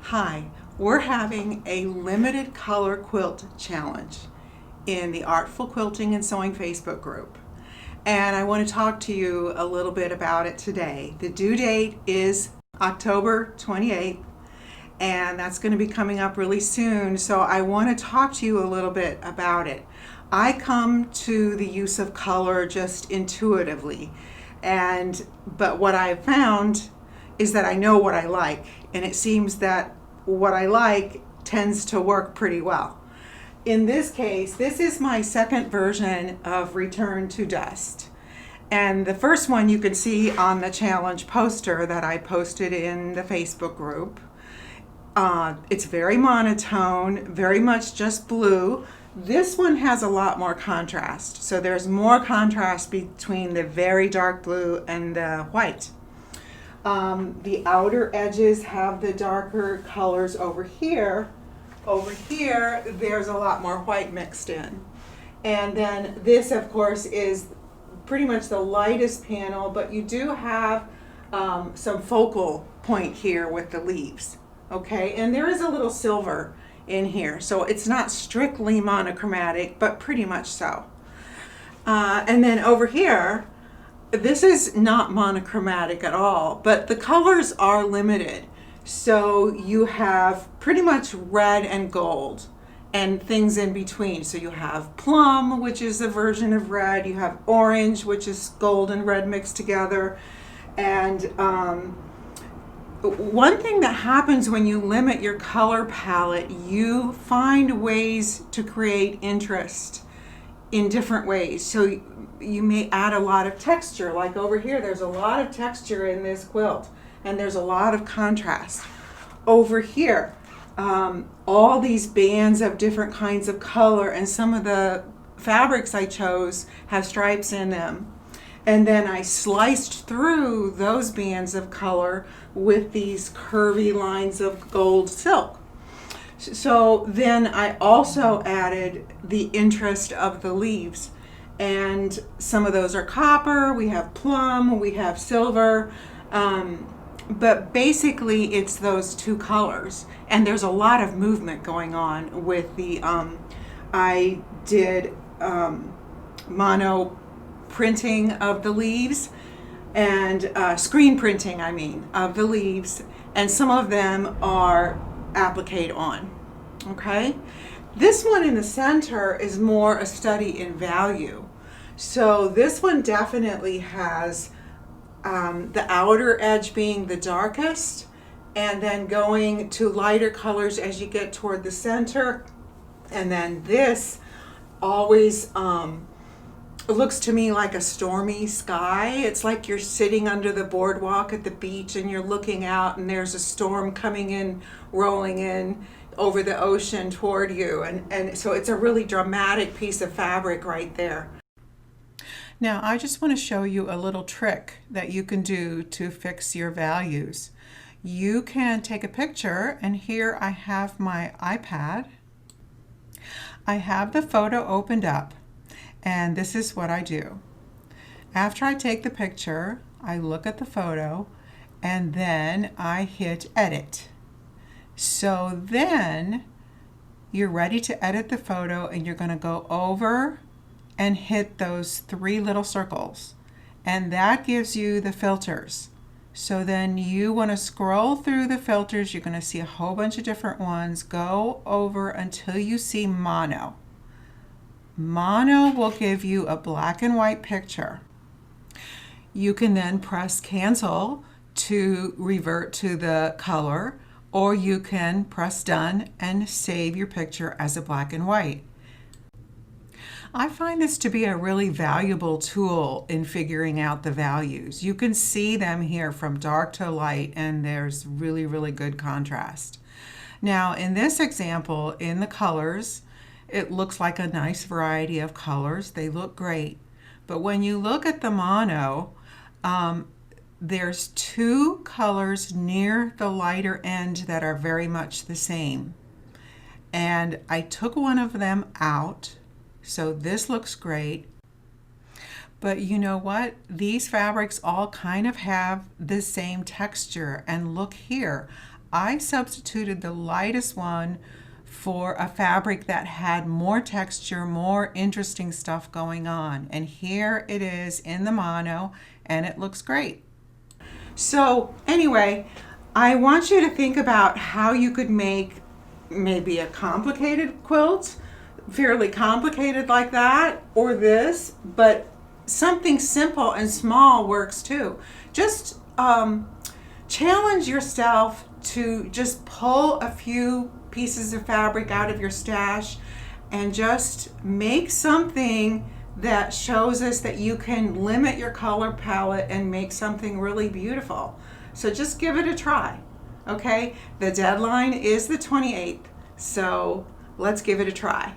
Hi, we're having a limited color quilt challenge in the Artful Quilting and Sewing Facebook group. And I want to talk to you a little bit about it today. The due date is October 28th, and that's going to be coming up really soon. So I want to talk to you a little bit about it. I come to the use of color just intuitively, but what I've found is that I know what I like, and it seems that what I like tends to work pretty well. In this case, this is my second version of Return to Dust. And the first one you can see on the challenge poster that I posted in the Facebook group. It's very monotone, very much just blue. This one has a lot more contrast. So there's more contrast between the very dark blue and the white. The outer edges have the darker colors over here. Over here, there's a lot more white mixed in. And then this, of course, is pretty much the lightest panel, but you do have some focal point here with the leaves. Okay, and there is a little silver in here, so it's not strictly monochromatic, but pretty much so. And then over here, this is not monochromatic at all, but the colors are limited. So you have pretty much red and gold and things in between. So you have plum, which is a version of red. You have orange, which is gold and red mixed together. And one thing that happens when you limit your color palette, you find ways to create interest in different ways. So you may add a lot of texture, like over here, there's a lot of texture in this quilt, and there's a lot of contrast. Over here, all these bands of different kinds of color, and some of the fabrics I chose have stripes in them. And then I sliced through those bands of color with these curvy lines of gold silk. So then I also added the interest of the leaves, and some of those are copper, we have plum, we have silver, but basically it's those two colors. And there's a lot of movement going on with the, I did mono printing of the leaves, and screen printing, of the leaves, and some of them are applique on. Okay, this one in the center is more a study in value. So this one definitely has the outer edge being the darkest, and then going to lighter colors as you get toward the center. And then this always looks to me like a stormy sky. It's like you're sitting under the boardwalk at the beach and you're looking out, and there's a storm coming in, rolling in over the ocean toward you. And so it's a really dramatic piece of fabric right there. Now, I just want to show you a little trick that you can do to fix your values. You can take a picture, and here I have my iPad. I have the photo opened up, and this is what I do. After I take the picture, I look at the photo, and then I hit edit. So then you're ready to edit the photo, and you're going to go over and hit those three little circles, and that gives you the filters. So then you want to scroll through the filters. You're going to see a whole bunch of different ones. Go over until you see mono. Mono will give you a black and white picture. You can then press cancel to revert to the color, or you can press done and save your picture as a black and white. I find this to be a really valuable tool in figuring out the values. You can see them here from dark to light, and there's really, really good contrast. Now, in this example, in the colors, it looks like a nice variety of colors. They look great. But when you look at the mono, there's two colors near the lighter end that are very much the same. And I took one of them out. So this looks great. But you know what? These fabrics all kind of have the same texture. And look here, I substituted the lightest one for a fabric that had more texture, more interesting stuff going on. And here it is in the mono, and it looks great. So anyway, I want you to think about how you could make maybe a complicated quilt, fairly complicated like that, or this, but something simple and small works too. Just challenge yourself to just pull a few pieces of fabric out of your stash and just make something that shows us that you can limit your color palette and make something really beautiful. So just give it a try. Okay, the deadline is the 28th, so let's give it a try.